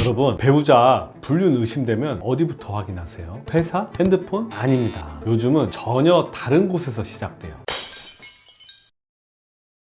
여러분, 배우자 불륜 의심되면 어디부터 확인하세요? 회사? 핸드폰? 아닙니다. 요즘은 전혀 다른 곳에서 시작돼요.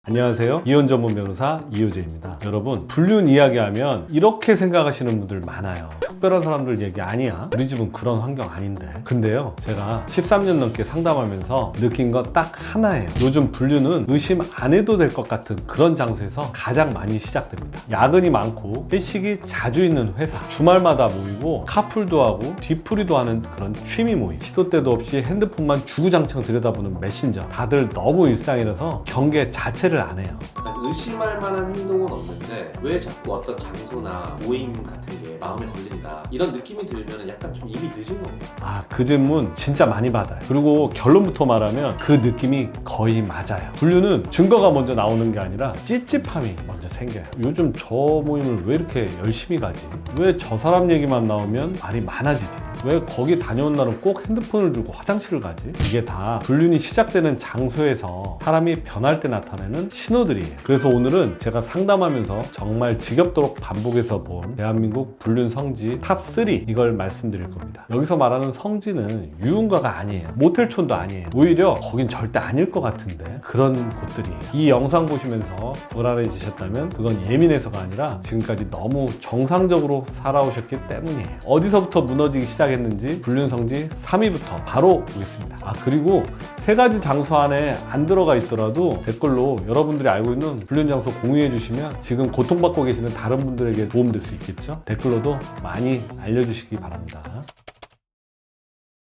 안녕하세요. 이혼 전문 변호사 이효재입니다. 여러분, 불륜 이야기하면 이렇게 생각하시는 분들 많아요. 특별한 사람들 얘기 아니야. 우리 집은 그런 환경 아닌데. 근데요, 제가 13년 넘게 상담하면서 느낀 거 딱 하나예요. 요즘 불륜은 의심 안 해도 될 것 같은 그런 장소에서 가장 많이 시작됩니다. 야근이 많고 회식이 자주 있는 회사, 주말마다 모이고 카풀도 하고 뒤풀이도 하는 그런 취미 모임, 시도 때도 없이 핸드폰만 주구장창 들여다보는 메신저, 다들 너무 일상이라서 경계 자체를 안 해요. 의심할 만한 행동은 없는데 왜 자꾸 어떤 장소나 모임 같은 게 마음에 걸린다, 이런 느낌이 들면 약간 좀 이미 늦은 겁니다. 그 질문 진짜 많이 받아요. 그리고 결론부터 말하면 그 느낌이 거의 맞아요. 불륜은 증거가 먼저 나오는 게 아니라 찝찝함이 먼저 생겨요. 요즘 저 모임을 왜 이렇게 열심히 가지? 왜 저 사람 얘기만 나오면 말이 많아지지? 왜 거기 다녀온 날은 꼭 핸드폰을 들고 화장실을 가지? 이게 다 불륜이 시작되는 장소에서 사람이 변할 때 나타내는 신호들이에요. 그래서 오늘은 제가 상담하면서 정말 지겹도록 반복해서 본 대한민국 불륜 성지 탑3 이걸 말씀드릴 겁니다. 여기서 말하는 성지는 유흥가가 아니에요. 모텔촌도 아니에요. 오히려 거긴 절대 아닐 것 같은데 그런 곳들이에요. 이 영상 보시면서 불안해지셨다면 그건 예민해서가 아니라 지금까지 너무 정상적으로 살아오셨기 때문이에요. 어디서부터 무너지기 시작했는지 불륜 성지 3위부터 바로 보겠습니다. 그리고 세 가지 장소 안에 안 들어가 있더라도 댓글로 여러분들이 알고 있는 불륜 장소 공유해 주시면 지금 고통받고 계시는 다른 분들에게 도움될 수 있겠죠? 댓글로도 많이 알려주시기 바랍니다.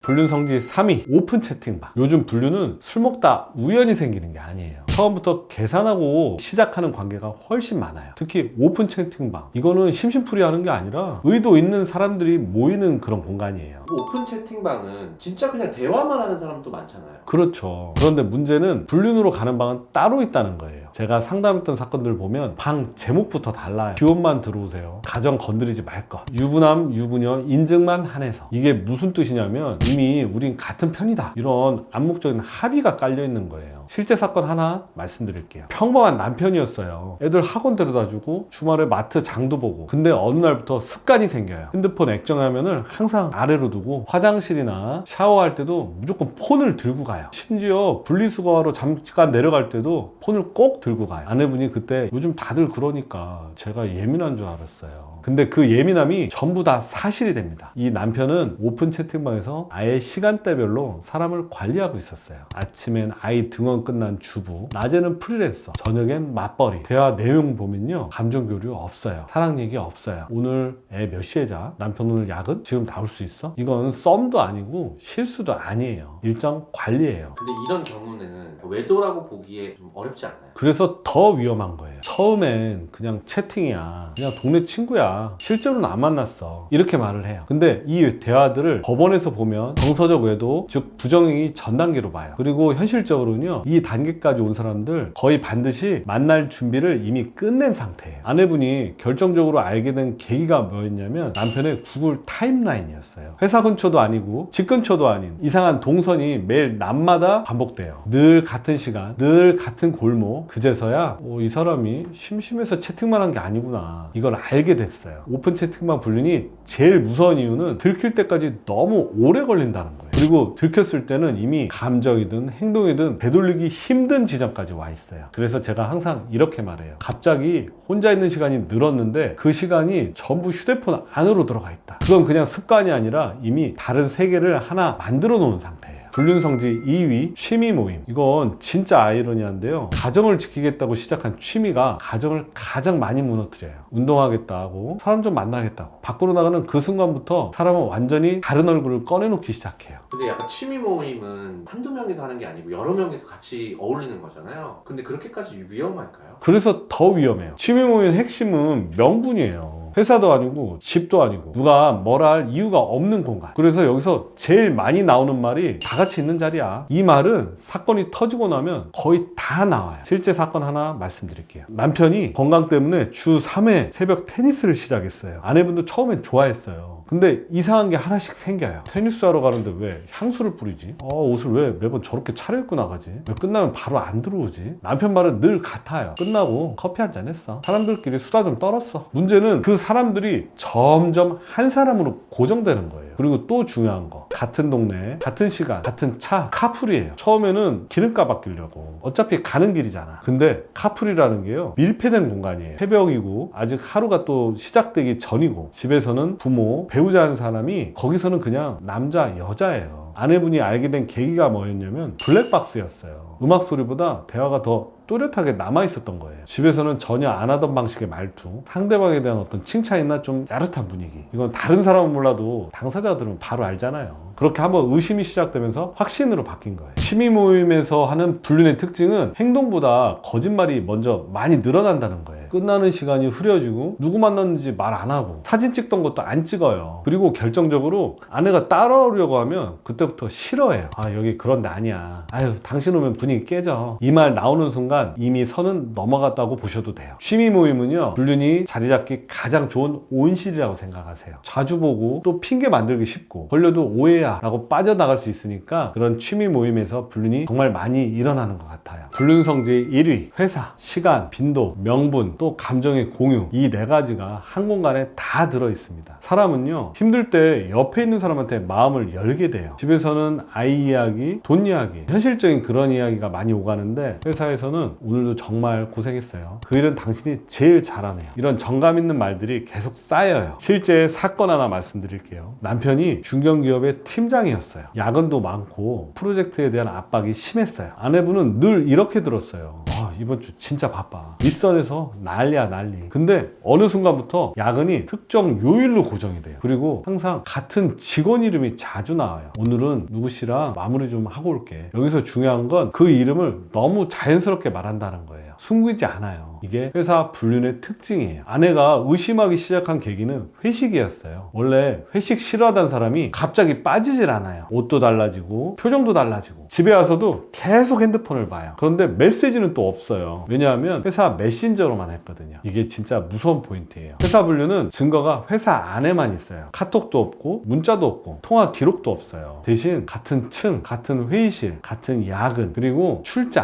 불륜 성지 3위, 오픈 채팅방. 요즘 불륜은 술 먹다 우연히 생기는 게 아니에요. 처음부터 계산하고 시작하는 관계가 훨씬 많아요. 특히 오픈 채팅방, 이거는 심심풀이 하는 게 아니라 의도 있는 사람들이 모이는 그런 공간이에요. 오픈 채팅방은 진짜 그냥 대화만 하는 사람도 많잖아요. 그렇죠. 그런데 문제는 불륜으로 가는 방은 따로 있다는 거예요. 제가 상담했던 사건들 보면 방 제목부터 달라요. 기혼만 들어오세요, 가정 건드리지 말 것, 유부남 유부녀 인증만 한해서. 이게 무슨 뜻이냐면 이미 우린 같은 편이다, 이런 암묵적인 합의가 깔려 있는 거예요. 실제 사건 하나 말씀드릴게요. 평범한 남편이었어요. 애들 학원 데려다주고 주말에 마트 장도 보고. 근데 어느 날부터 습관이 생겨요. 핸드폰 액정화면을 항상 아래로 두고 화장실이나 샤워할 때도 무조건 폰을 들고 가요. 심지어 분리수거하러 잠깐 내려갈 때도 폰을 꼭 들고 가요. 아내분이 그때 요즘 다들 그러니까 제가 예민한 줄 알았어요. 근데 그 예민함이 전부 다 사실이 됩니다. 이 남편은 오픈 채팅방에서 아예 시간대별로 사람을 관리하고 있었어요. 아침엔 아이 등원 끝난 주부, 낮에는 프리랜서, 저녁엔 맞벌이. 대화 내용 보면요, 감정 교류 없어요. 사랑 얘기 없어요. 오늘 애 몇 시에 자? 남편 오늘 야근? 지금 나올 수 있어? 이건 썸도 아니고 실수도 아니에요. 일정 관리예요. 근데 이런 경우는 외도라고 보기에 좀 어렵지 않나요? 그래서 더 위험한 거예요. 처음엔 그냥 채팅이야, 그냥 동네 친구야, 실제로는 안 만났어, 이렇게 말을 해요. 근데 이 대화들을 법원에서 보면 정서적 외도, 즉 부정행위 전 단계로 봐요. 그리고 현실적으로는요, 이 단계까지 온 사람들 거의 반드시 만날 준비를 이미 끝낸 상태예요. 아내분이 결정적으로 알게 된 계기가 뭐였냐면 남편의 구글 타임라인이었어요. 회사 근처도 아니고 집 근처도 아닌 이상한 동선이 매일 낮마다 반복돼요. 늘 같은 시간, 늘 같은 골목. 그제서야 이 사람이 심심해서 채팅만 한 게 아니구나, 이걸 알게 됐어요. 오픈 채팅방 불륜이 제일 무서운 이유는 들킬 때까지 너무 오래 걸린다는 거예요. 그리고 들켰을 때는 이미 감정이든 행동이든 되돌리기 힘든 지점까지 와 있어요. 그래서 제가 항상 이렇게 말해요. 갑자기 혼자 있는 시간이 늘었는데 그 시간이 전부 휴대폰 안으로 들어가 있다. 그건 그냥 습관이 아니라 이미 다른 세계를 하나 만들어 놓은 상태예요. 불륜 성지 2위, 취미 모임. 이건 진짜 아이러니한데요, 가정을 지키겠다고 시작한 취미가 가정을 가장 많이 무너뜨려요. 운동하겠다고, 사람 좀 만나겠다고 밖으로 나가는 그 순간부터 사람은 완전히 다른 얼굴을 꺼내놓기 시작해요. 근데 약간 취미 모임은 한두 명이서 하는 게 아니고 여러 명이서 같이 어울리는 거잖아요. 근데 그렇게까지 위험할까요? 그래서 더 위험해요. 취미 모임의 핵심은 명분이에요. 회사도 아니고 집도 아니고 누가 뭐라 할 이유가 없는 공간. 그래서 여기서 제일 많이 나오는 말이 다 같이 있는 자리야. 이 말은 사건이 터지고 나면 거의 다 나와요. 실제 사건 하나 말씀드릴게요. 남편이 건강 때문에 주 3회 새벽 테니스를 시작했어요. 아내분도 처음엔 좋아했어요. 근데 이상한 게 하나씩 생겨요. 테니스 하러 가는데 왜 향수를 뿌리지? 옷을 왜 매번 저렇게 차려입고 나가지? 왜 끝나면 바로 안 들어오지? 남편 말은 늘 같아요. 끝나고 커피 한잔 했어. 사람들끼리 수다 좀 떨었어. 문제는 그 사람들이 점점 한 사람으로 고정되는 거예요. 그리고 또 중요한 거, 같은 동네, 같은 시간, 같은 차, 카풀이에요. 처음에는 기름값 아끼려고. 어차피 가는 길이잖아. 근데 카풀이라는 게요, 밀폐된 공간이에요. 새벽이고 아직 하루가 또 시작되기 전이고, 집에서는 부모, 배우자 한 사람이, 거기서는 그냥 남자, 여자예요. 아내분이 알게 된 계기가 뭐였냐면 블랙박스였어요. 음악 소리보다 대화가 더 또렷하게 남아있었던 거예요. 집에서는 전혀 안 하던 방식의 말투, 상대방에 대한 어떤 칭찬이나 좀 야릇한 분위기, 이건 다른 사람은 몰라도 당사자가 들으면 바로 알잖아요. 그렇게 한번 의심이 시작되면서 확신으로 바뀐 거예요. 취미 모임에서 하는 불륜의 특징은 행동보다 거짓말이 먼저 많이 늘어난다는 거예요. 끝나는 시간이 흐려지고 누구 만났는지 말 안 하고 사진 찍던 것도 안 찍어요. 그리고 결정적으로 아내가 따라오려고 하면 그때부터 싫어해요. 여기 그런 데 아니야. 아유, 당신 오면 분위기 깨져. 이 말 나오는 순간 이미 선은 넘어갔다고 보셔도 돼요. 취미 모임은요, 불륜이 자리 잡기 가장 좋은 온실이라고 생각하세요. 자주 보고 또 핑계 만들기 쉽고, 걸려도 오해야 라고 빠져나갈 수 있으니까 그런 취미 모임에서 불륜이 정말 많이 일어나는 것 같아요. 불륜 성질 1위, 회사, 시간, 빈도, 명분, 또 감정의 공유, 이 네 가지가 한 공간에 다 들어 있습니다. 사람은요, 힘들 때 옆에 있는 사람한테 마음을 열게 돼요. 집에서는 아이 이야기, 돈 이야기, 현실적인 그런 이야기가 많이 오가는데, 회사에서는 오늘도 정말 고생했어요. 그 일은 당신이 제일 잘하네요. 이런 정감 있는 말들이 계속 쌓여요. 실제 사건 하나 말씀드릴게요. 남편이 중견기업의 팀장이었어요. 야근도 많고 프로젝트에 대한 압박이 심했어요. 아내분은 늘 이렇게 들었어요. 이번 주 진짜 바빠. 윗선에서 난리야 난리. 근데 어느 순간부터 야근이 특정 요일로 고정이 돼요. 그리고 항상 같은 직원 이름이 자주 나와요. 오늘은 누구씨랑 마무리 좀 하고 올게. 여기서 중요한 건 그 이름을 너무 자연스럽게 말한다는 거예요. 숨기지 않아요. 이게 회사 불륜의 특징이에요. 아내가 의심하기 시작한 계기는 회식이었어요. 원래 회식 싫어하던 사람이 갑자기 빠지질 않아요. 옷도 달라지고 표정도 달라지고 집에 와서도 계속 핸드폰을 봐요. 그런데 메시지는 또 없어요. 왜냐하면 회사 메신저로만 했거든요. 이게 진짜 무서운 포인트예요. 회사 불륜은 증거가 회사 안에만 있어요. 카톡도 없고 문자도 없고 통화 기록도 없어요. 대신 같은 층, 같은 회의실, 같은 야근, 그리고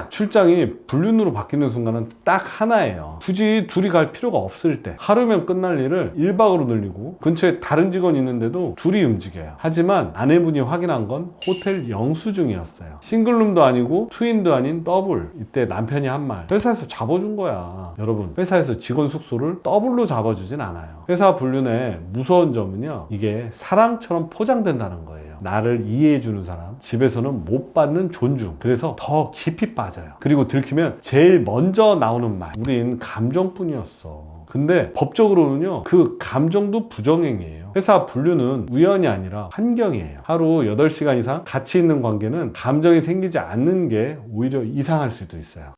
출장이 불륜으로 바뀌는 순간은 딱 하나예요. 굳이 둘이 갈 필요가 없을 때, 하루면 끝날 일을 1박으로 늘리고 근처에 다른 직원이 있는데도 둘이 움직여요. 하지만 아내분이 확인한 건 호텔 영수증이었어요. 싱글룸도 아니고 트윈도 아닌 더블. 이때 남편이 한 말, 회사에서 잡아준 거야. 여러분, 회사에서 직원 숙소를 더블로 잡아주진 않아요. 회사 불륜의 무서운 점은요, 이게 사랑처럼 포장된다는 거예요. 나를 이해해주는 사람, 집에서는 못 받는 존중. 그래서 더 깊이 빠져요. 그리고 들키면 제일 먼저 나오는 말, 우린 감정뿐이었어. 근데 법적으로는요, 그 감정도 부정행위예요. 회사 불륜은 우연이 아니라 환경이에요. 하루 8시간 이상 같이 있는 관계는 감정이 생기지 않는 게 오히려 이상할 수도 있어요.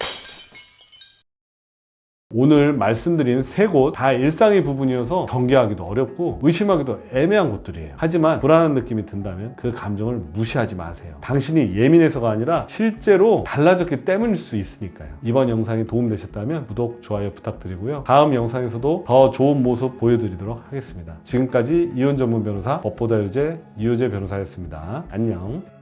오늘 말씀드린 3곳 다 일상의 부분이어서 경계하기도 어렵고 의심하기도 애매한 곳들이에요. 하지만 불안한 느낌이 든다면 그 감정을 무시하지 마세요. 당신이 예민해서가 아니라 실제로 달라졌기 때문일 수 있으니까요. 이번 영상이 도움되셨다면 구독, 좋아요 부탁드리고요. 다음 영상에서도 더 좋은 모습 보여드리도록 하겠습니다. 지금까지 이혼 전문 변호사 법보다 유재 이효재 변호사였습니다. 안녕.